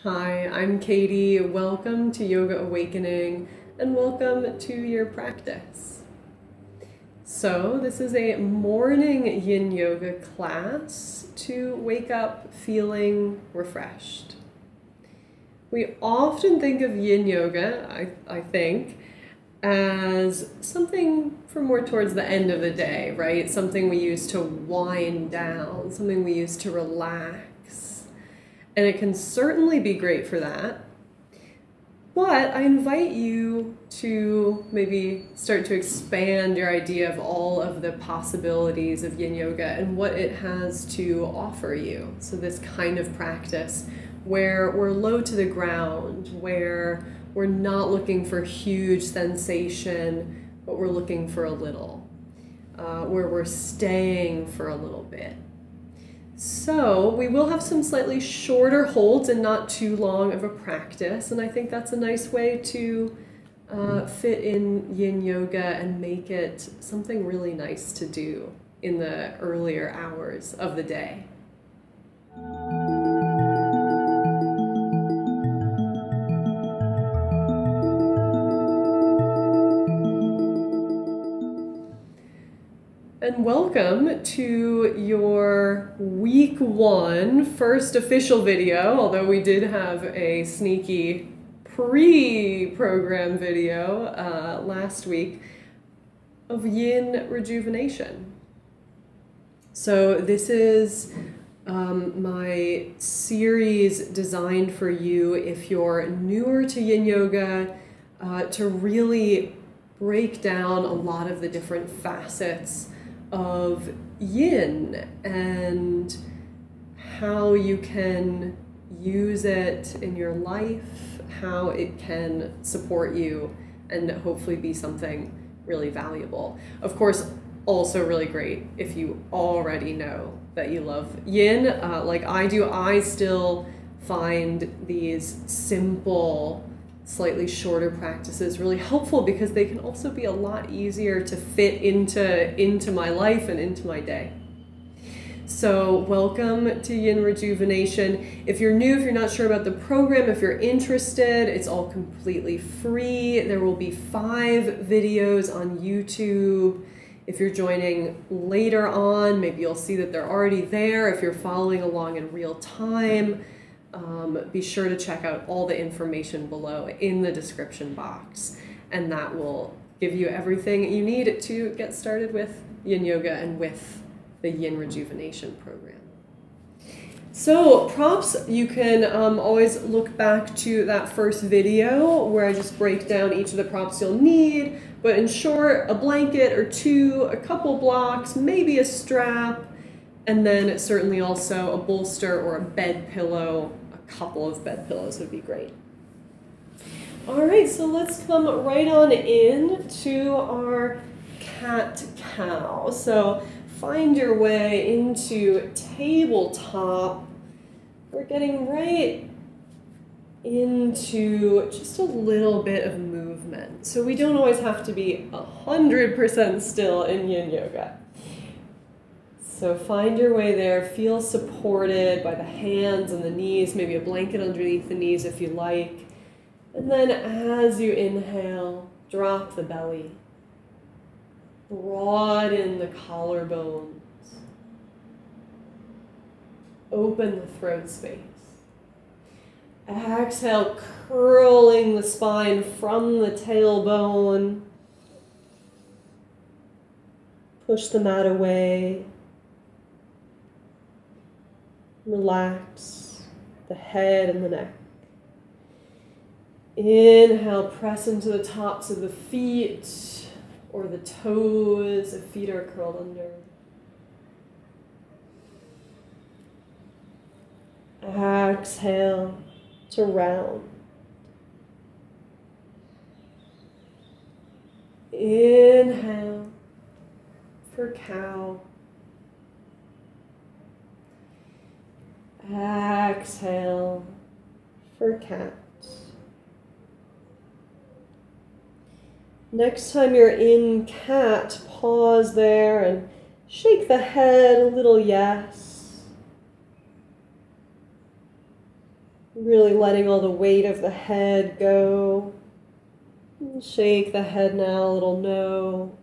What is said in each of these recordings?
Hi, I'm Katie. Welcome to Yoga Awakening and welcome to your practice. So this is a morning yin yoga class to wake up feeling refreshed. We often think of yin yoga, I think, as something for more towards the end of the day, right? Something we use to wind down, something we use to relax. And it can certainly be great for that. But I invite you to maybe start to expand your idea of all of the possibilities of yin yoga and what it has to offer you. So this kind of practice where we're low to the ground, where we're not looking for huge sensation, but we're looking for a little, where we're staying for a little bit. So we will have some slightly shorter holds and not too long of a practice, and I think that's a nice way to fit in yin yoga and make it something really nice to do in the earlier hours of the day. And welcome to your week 1 first official video, although we did have a sneaky pre-program video last week of yin rejuvenation. So this is my series designed for you if you're newer to yin yoga, to really break down a lot of the different facets of yin and how you can use it in your life, how it can support you, and hopefully be something really valuable. Of course, also really great if you already know that you love yin, like I do. I still find these simple, slightly shorter practices really helpful because they can also be a lot easier to fit into my life and into my day. So welcome to Yin Rejuvenation. If you're new, if you're not sure about the program, if you're interested, it's all completely free. There will be 5 videos on YouTube. If you're joining later on, maybe you'll see that they're already there. If you're following along in real time, be sure to check out all the information below in the description box, and that will give you everything you need to get started with yin yoga and with the yin rejuvenation program. So props, you can always look back to that first video where I just break down each of the props you'll need, but in short, a blanket or 2, a couple blocks, maybe a strap, and then certainly also a bolster or a bed pillow. A couple of bed pillows would be great. All right, so let's come right on in to our cat-cow. So find your way into tabletop. We're getting right into just a little bit of movement. So we don't always have to be 100% still in yin yoga. So find your way there, feel supported by the hands and the knees, maybe a blanket underneath the knees if you like. And then as you inhale, drop the belly. Broaden the collarbones. Open the throat space. Exhale, curling the spine from the tailbone. Push the mat away. Relax the head and the neck. Inhale, press into the tops of the feet or the toes if feet are curled under. Exhale to round. Inhale for cow. Exhale for cat. Next time you're in cat, pause there and shake the head a little yes. Really letting all the weight of the head go. Shake the head now, a little no.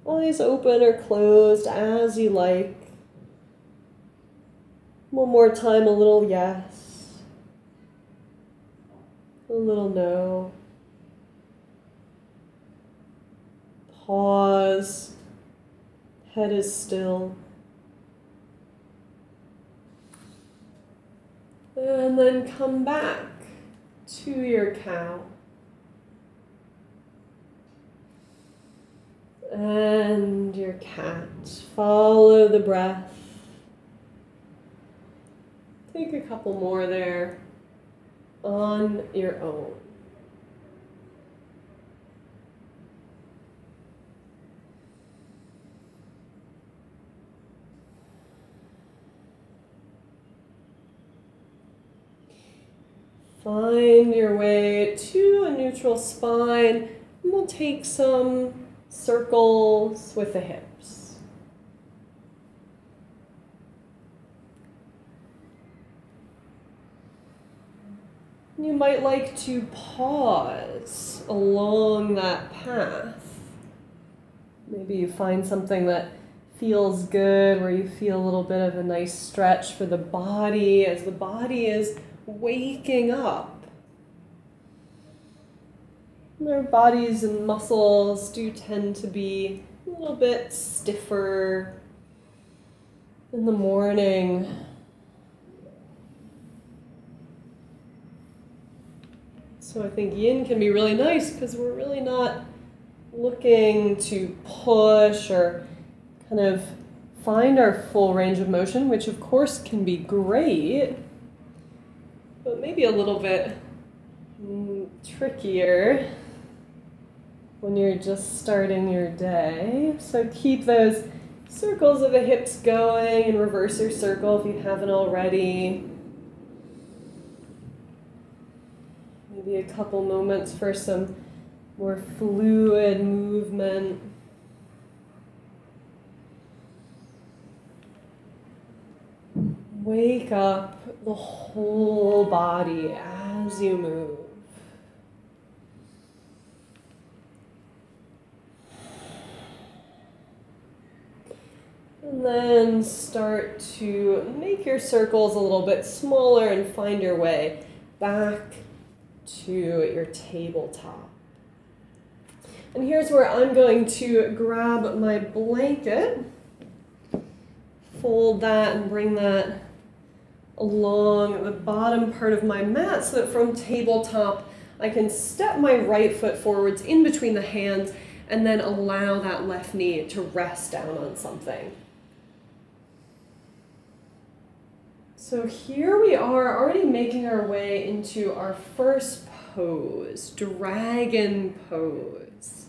Eyes open or closed as you like. One more time, a little yes. A little no. Pause. Head is still. And then come back to your cow. And your cat. Follow the breath. Take a couple more there on your own. Find your way to a neutral spine, and we'll take some circles with the hips. You might like to pause along that path. Maybe you find something that feels good, where you feel a little bit of a nice stretch for the body as the body is waking up. Our bodies and muscles do tend to be a little bit stiffer in the morning. So I think yin can be really nice because we're really not looking to push or kind of find our full range of motion, which of course can be great, but maybe a little bit trickier when you're just starting your day. So keep those circles of the hips going and reverse your circle if you haven't already. Maybe a couple moments for some more fluid movement. Wake up the whole body as you move. And then start to make your circles a little bit smaller and find your way back to your tabletop. And here's where I'm going to grab my blanket, fold that and bring that along the bottom part of my mat so that from tabletop I can step my right foot forwards in between the hands and then allow that left knee to rest down on something. So here we are already making our way into our first pose, dragon pose.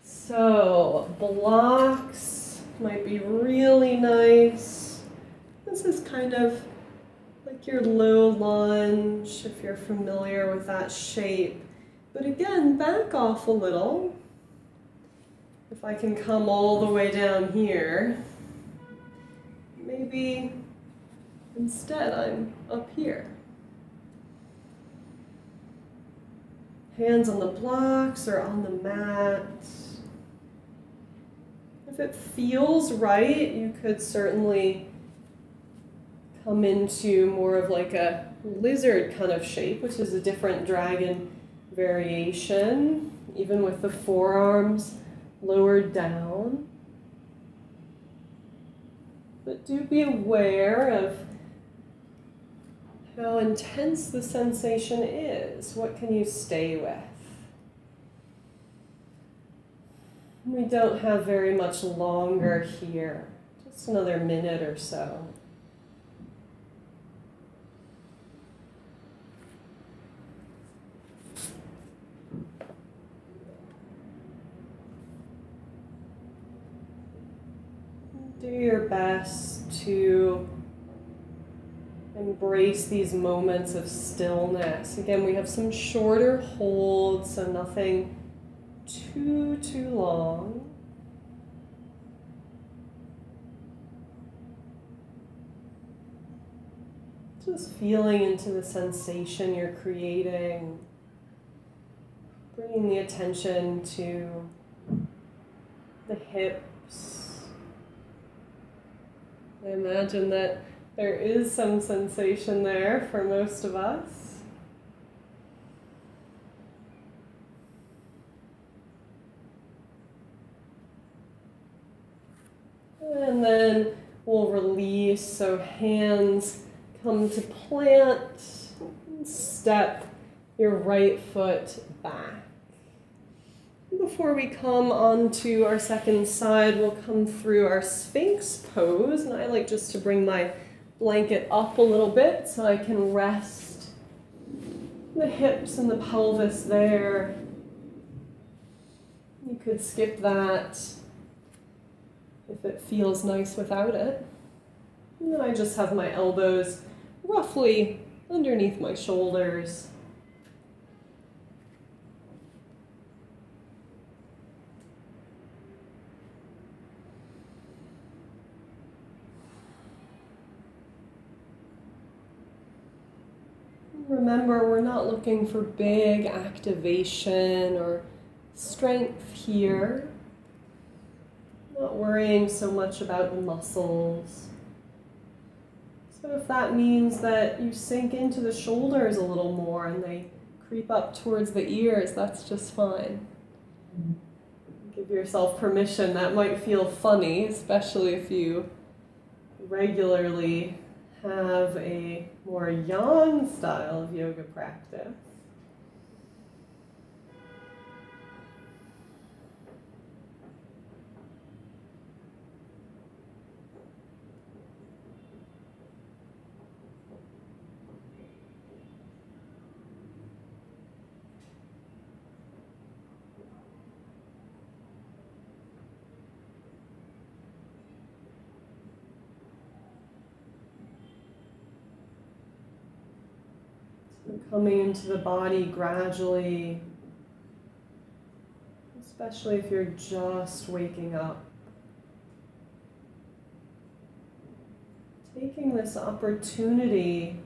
So blocks might be really nice. This is kind of like your low lunge, if you're familiar with that shape. But again, back off a little. If I can come all the way down here, maybe instead I'm up here. Hands on the blocks or on the mat. If it feels right, you could certainly come into more of like a lizard kind of shape, which is a different dragon variation, even with the forearms lowered down. But do be aware of how intense the sensation is. What can you stay with? We don't have very much longer here, just another minute or so. Do your best to embrace these moments of stillness. Again, we have some shorter holds, so nothing too long. Just feeling into the sensation you're creating, bringing the attention to the hips. I imagine that there is some sensation there for most of us. And then we'll release, so hands come to plant, step your right foot back. Before we come onto our second side, we'll come through our Sphinx pose, and I like just to bring my blanket up a little bit so I can rest the hips and the pelvis there. You could skip that if it feels nice without it. And then I just have my elbows roughly underneath my shoulders. Remember, we're not looking for big activation or strength here. Not worrying so much about the muscles. So if that means that you sink into the shoulders a little more and they creep up towards the ears, that's just fine. Give yourself permission. That might feel funny, especially if you regularly have a more yang style of yoga practice. Coming into the body gradually, especially if you're just waking up. Taking this opportunity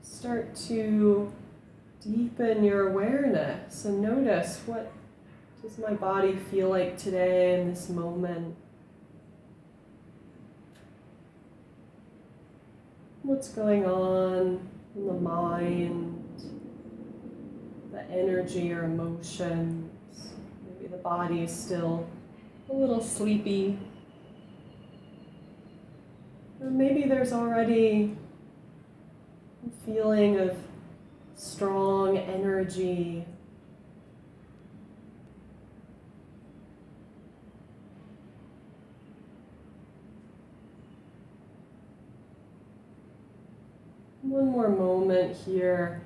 to start to deepen your awareness and notice, what does my body feel like today in this moment? What's going on in the mind, the energy or emotions? Maybe the body is still a little sleepy. Or maybe there's already a feeling of strong energy. One more moment here.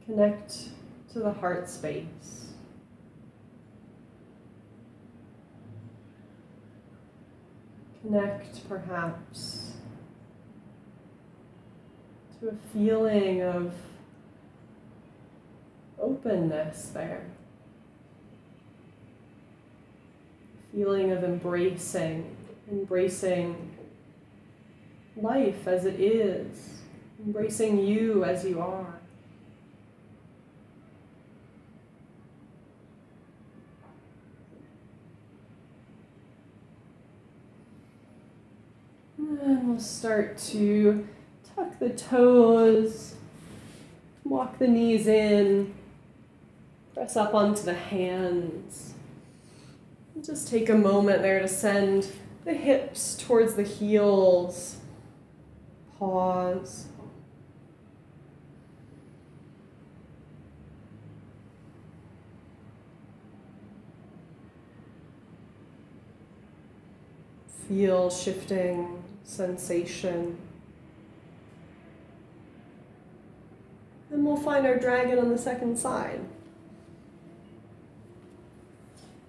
Connect to the heart space. Connect, perhaps, to a feeling of openness there. A feeling of embracing life as it is, embracing you as you are. And we'll start to tuck the toes, walk the knees in, press up onto the hands. And just take a moment there to send the hips towards the heels. Pause. Feel shifting sensation. And we'll find our dragon on the second side.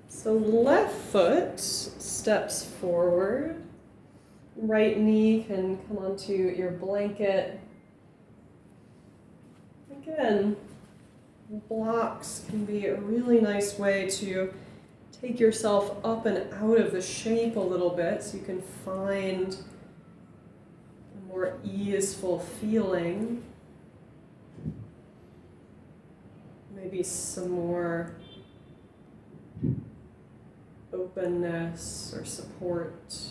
So left foot steps forward. Right knee can come onto your blanket. Again, blocks can be a really nice way to take yourself up and out of the shape a little bit so you can find a more easeful feeling. Maybe some more openness or support.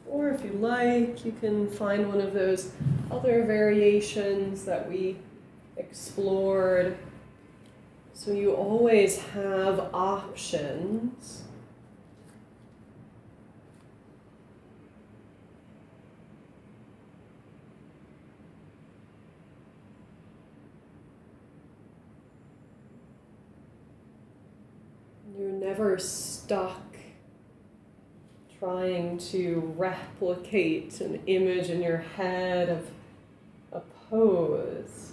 Or if you like, you can find one of those other variations that we explored. So you always have options. You're never stuck trying to replicate an image in your head of a pose.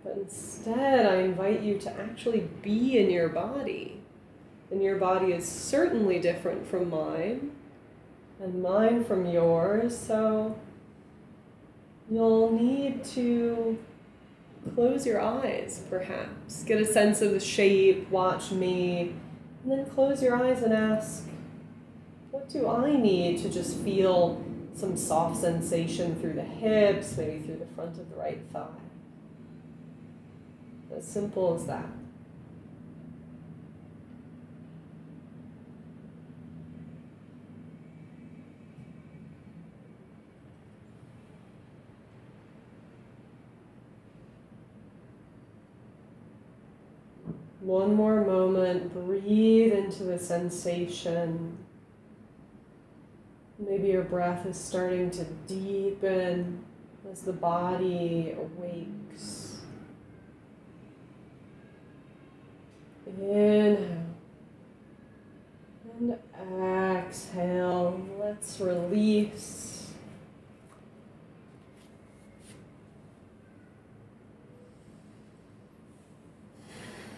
But instead, I invite you to actually be in your body. And your body is certainly different from mine, and mine from yours, so you'll need to close your eyes, perhaps. Get a sense of the shape, watch me, and then close your eyes and ask, what do I need to just feel some soft sensation through the hips, maybe through the front of the right thigh? As simple as that. One more moment, breathe into the sensation. Maybe your breath is starting to deepen as the body awakes. Inhale and exhale. Let's release.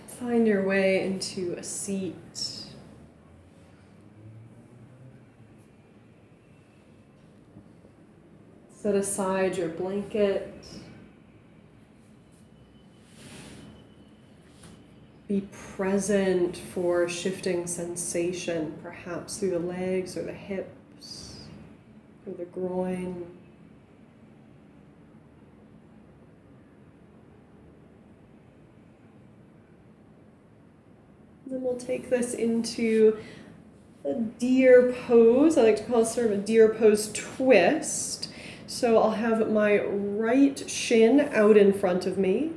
Find your way into a seat. Set aside your blanket. Be present for shifting sensation, perhaps through the legs or the hips or the groin. Then we'll take this into a deer pose. I like to call it sort of a deer pose twist. So I'll have my right shin out in front of me,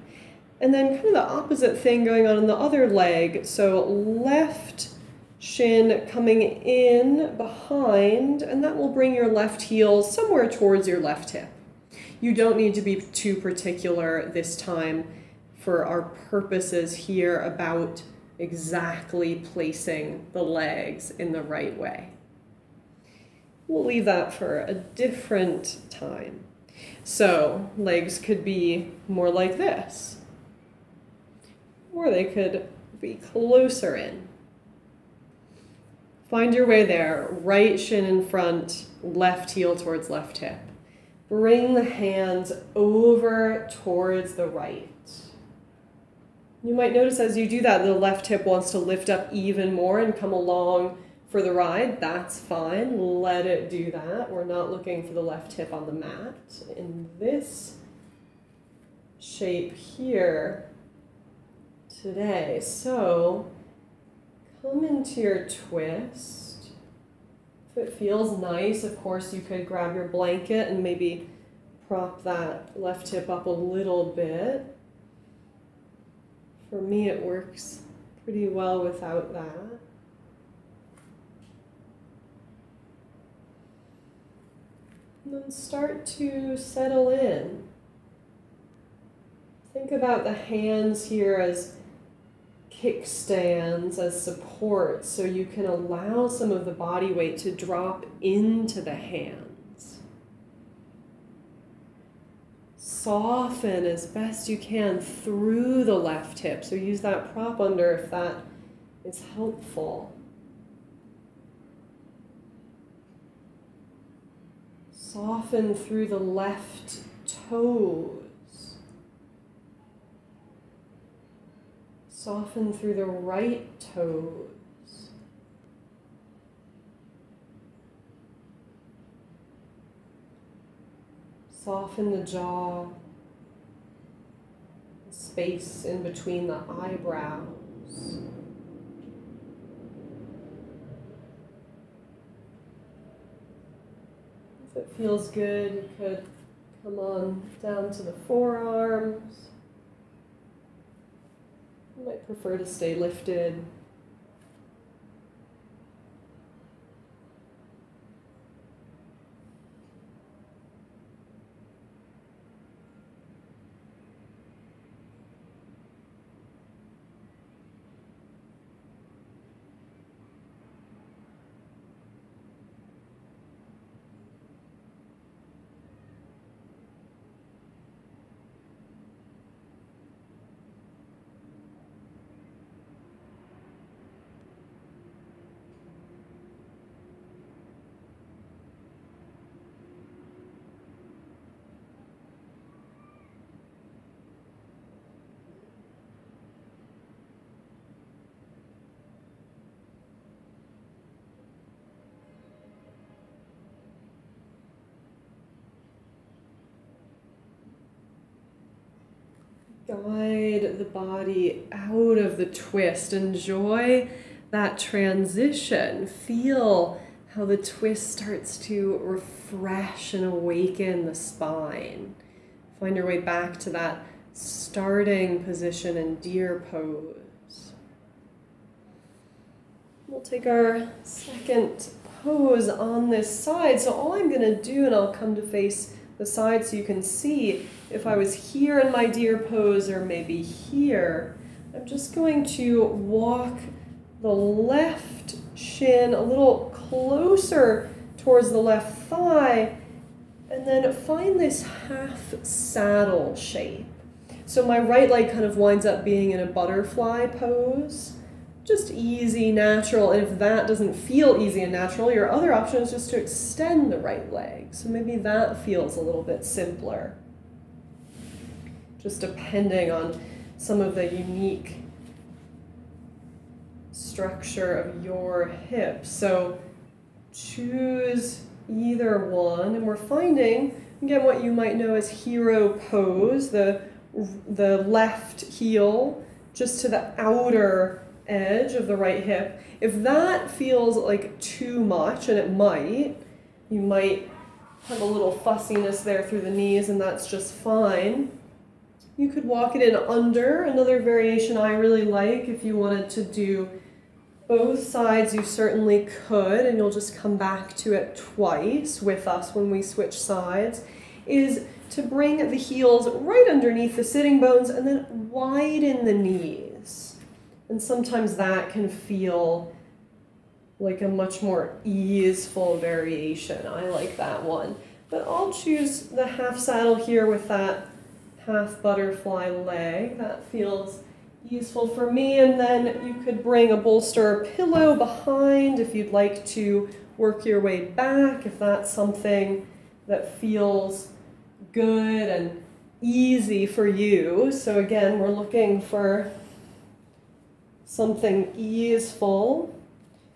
and then kind of the opposite thing going on the other leg. So left shin coming in behind, and that will bring your left heel somewhere towards your left hip. You don't need to be too particular this time for our purposes here about exactly placing the legs in the right way. We'll leave that for a different time. So legs could be more like this, or they could be closer in. Find your way there. Right shin in front, left heel towards left hip. Bring the hands over towards the right. You might notice as you do that, the left hip wants to lift up even more and come along for the ride. That's fine. Let it do that. We're not looking for the left hip on the mat. In this shape here today. So come into your twist. If it feels nice, of course, you could grab your blanket and maybe prop that left hip up a little bit. For me, it works pretty well without that. And then start to settle in. Think about the hands here as kickstands, as support, so you can allow some of the body weight to drop into the hands. Soften as best you can through the left hip, so use that prop under if that is helpful. Soften through the left toes. Soften through the right toes. Soften the jaw, the space in between the eyebrows. If it feels good, you could come on down to the forearms. You might prefer to stay lifted. Guide the body out of the twist. Enjoy that transition. Feel how the twist starts to refresh and awaken the spine. Find your way back to that starting position in deer pose. We'll take our second pose on this side. So all I'm going to do, and I'll come to face the side so you can see, if I was here in my deer pose or maybe here, I'm just going to walk the left shin a little closer towards the left thigh and then find this half saddle shape. So my right leg kind of winds up being in a butterfly pose. Just easy, natural, and if that doesn't feel easy and natural, your other option is just to extend the right leg. So maybe that feels a little bit simpler. Just depending on some of the unique structure of your hips. So choose either one, and we're finding, again, what you might know as hero pose, the left heel just to the outer edge of the right hip. If that feels like too much, and it might, you might have a little fussiness there through the knees, and that's just fine. You could walk it in under. Another variation I really like, if you wanted to do both sides, you certainly could, and you'll just come back to it twice with us when we switch sides, is to bring the heels right underneath the sitting bones and then widen the knees. And sometimes that can feel like a much more easeful variation. I like that one. But I'll choose the half saddle here with that half butterfly leg. That feels useful for me. And then you could bring a bolster or pillow behind if you'd like to work your way back, if that's something that feels good and easy for you. So again, we're looking for something easeful.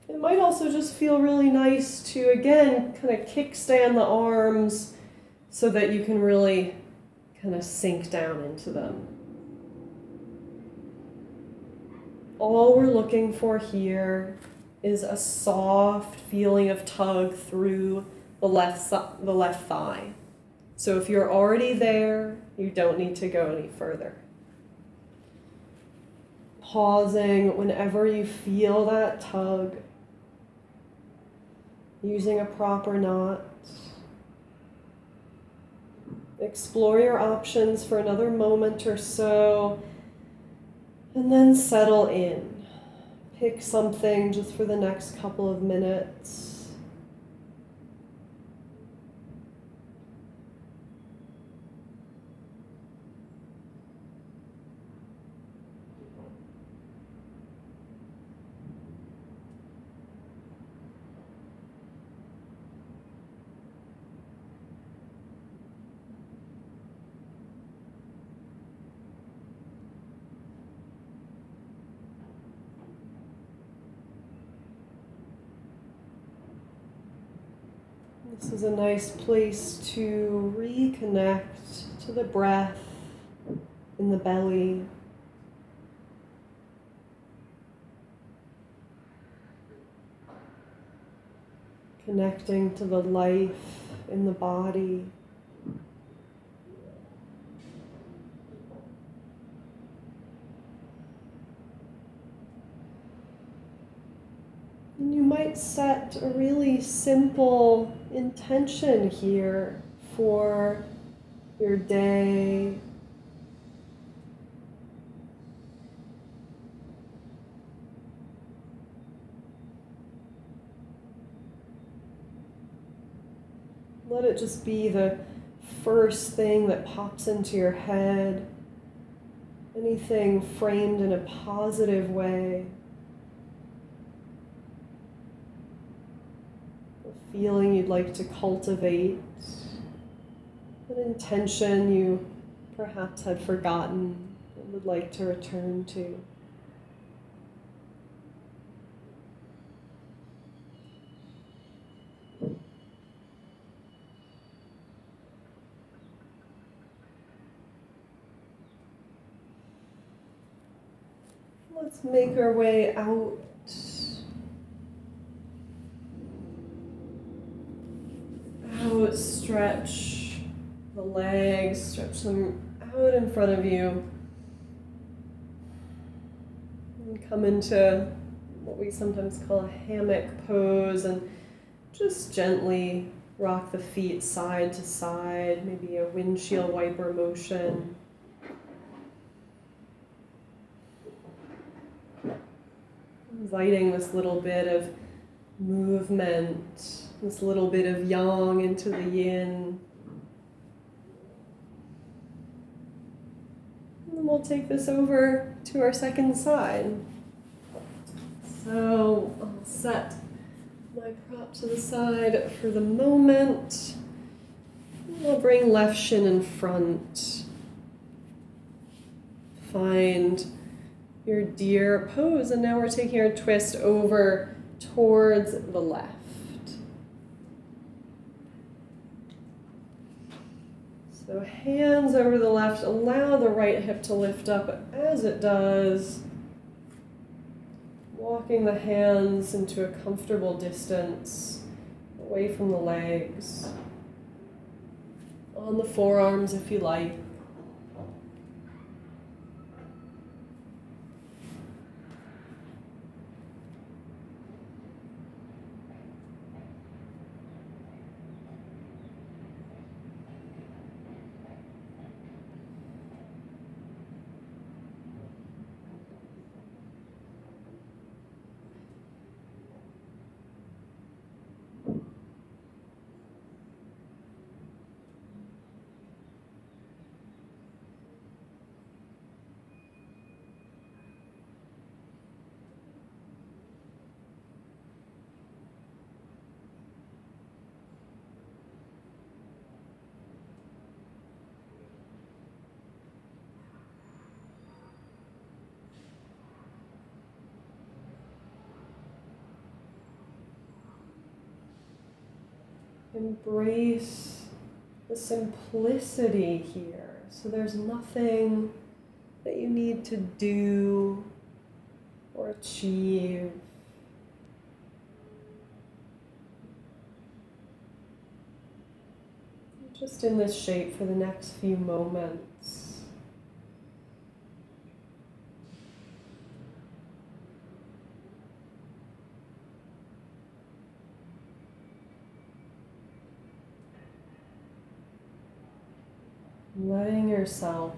It might also just feel really nice to, again, kind of kickstand the arms so that you can really kind of sink down into them. All we're looking for here is a soft feeling of tug through the left thigh. So if you're already there, you don't need to go any further. Pausing whenever you feel that tug, using a proper knot. Explore your options for another moment or so, and then settle in. Pick something just for the next couple of minutes. This is a nice place to reconnect to the breath in the belly. Connecting to the life in the body. And you might set a really simple intention here for your day. Let it just be the first thing that pops into your head. Anything framed in a positive way. A feeling you'd like to cultivate. An intention you perhaps had forgotten and would like to return to. Let's make our way out. Out, stretch the legs, stretch them out in front of you. And come into what we sometimes call a hammock pose, and just gently rock the feet side to side, maybe a windshield wiper motion. Inviting this little bit of movement, this little bit of yang into the yin. And then we'll take this over to our second side. So I'll set my prop to the side for the moment. And I'll bring left shin in front. Find your deer pose, and now we're taking our twist over towards the left. So hands over the left, allow the right hip to lift up as it does. Walking the hands into a comfortable distance away from the legs. On the forearms if you like. Embrace the simplicity here. So there's nothing that you need to do or achieve. Just in this shape for the next few moments. Letting yourself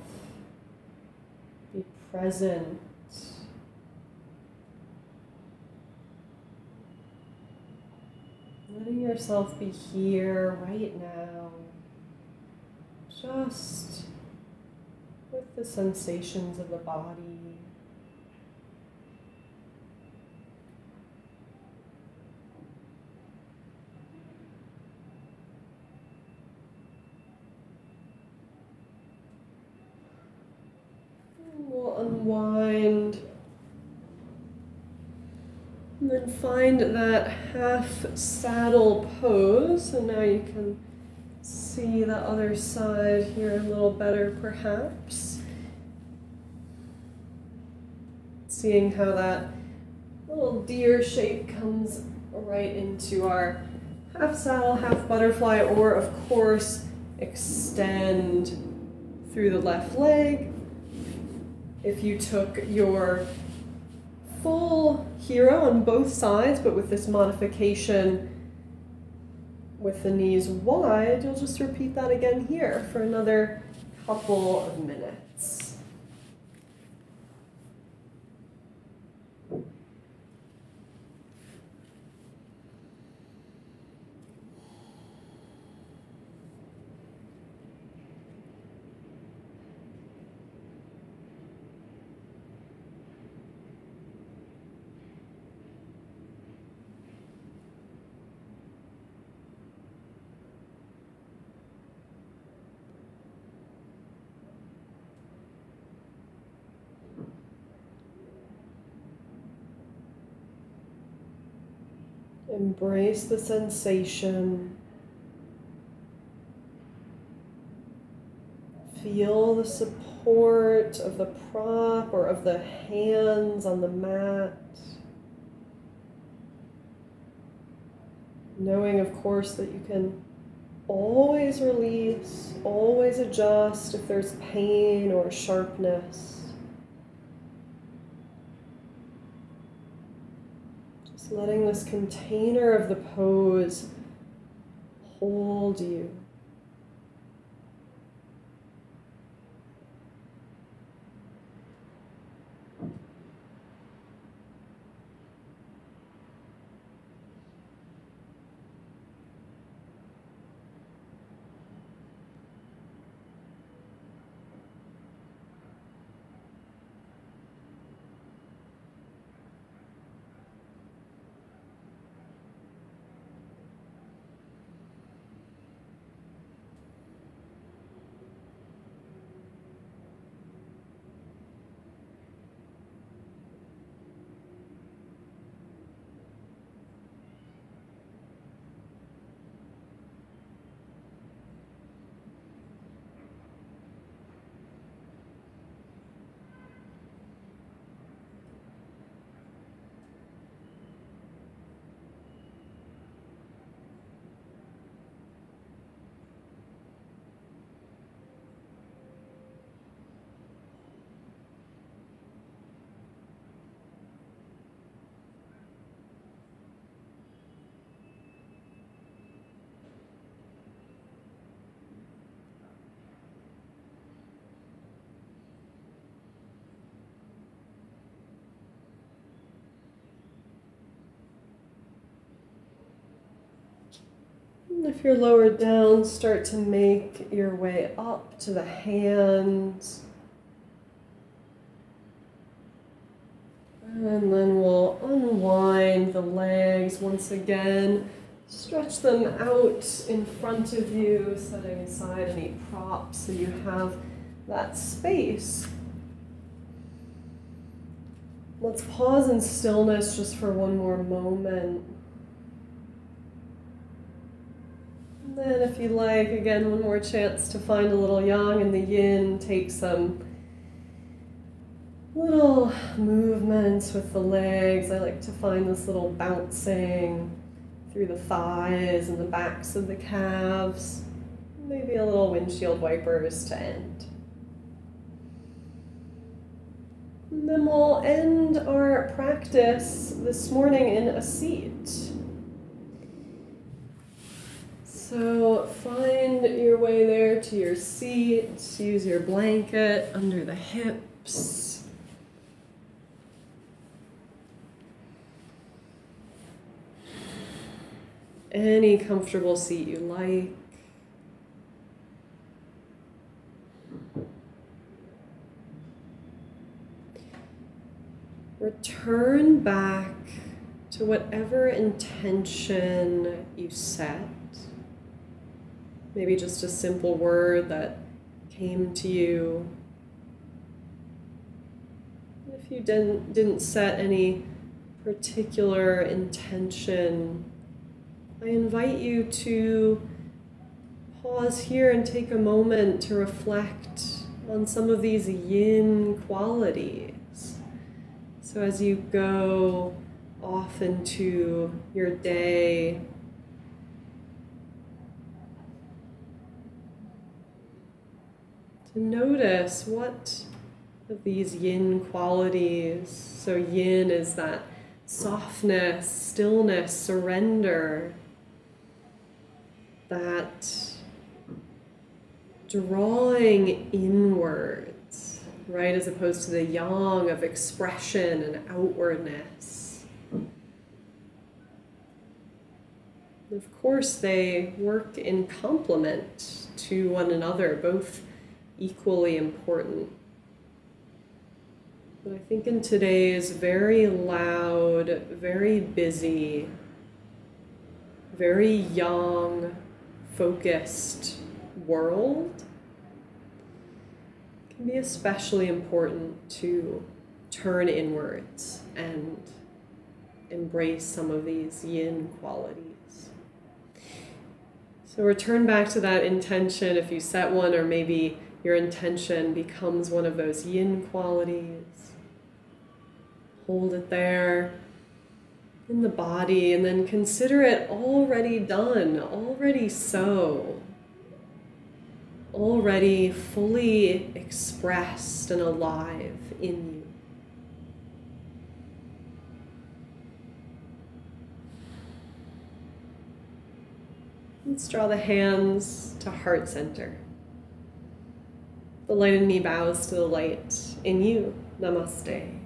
be present. Letting yourself be here right now. Just with the sensations of the body. We'll unwind and then And find that half saddle pose. And now you can see the other side here a little better perhaps. Seeing how that little deer shape comes right into our half saddle, half butterfly, or of course extend through the left leg. If you took your full hero on both sides, but with this modification with the knees wide, you'll just repeat that again here for another couple of minutes. Embrace the sensation. Feel the support of the prop or of the hands on the mat. Knowing, of course, that you can always release, always adjust if there's pain or sharpness. Letting this container of the pose hold you. If you're lowered down, start to make your way up to the hands. And then we'll unwind the legs once again. Stretch them out in front of you, setting aside any props so you have that space. Let's pause in stillness just for one more moment. And then if you like, again, one more chance to find a little yang and the yin. Take some little movements with the legs. I like to find this little bouncing through the thighs and the backs of the calves. Maybe a little windshield wipers to end. And then we'll end our practice this morning in a seat. So find your way there to your seat. Use your blanket under the hips. Any comfortable seat you like. Return back to whatever intention you set. Maybe just a simple word that came to you. If you didn't set any particular intention, I invite you to pause here and take a moment to reflect on some of these yin qualities. So as you go off into your day, to notice what of these yin qualities. So yin is that softness, stillness, surrender, that drawing inwards, right, as opposed to the yang of expression and outwardness. Of course, they work in complement to one another, both equally important. But I think in today's very loud, very busy, very yang focused world, it can be especially important to turn inwards and embrace some of these yin qualities. So return back to that intention if you set one, or maybe your intention becomes one of those yin qualities. Hold it there in the body, and then consider it already done, already so, already fully expressed and alive in you. Let's draw the hands to heart center. The light in me bows to the light in you. Namaste.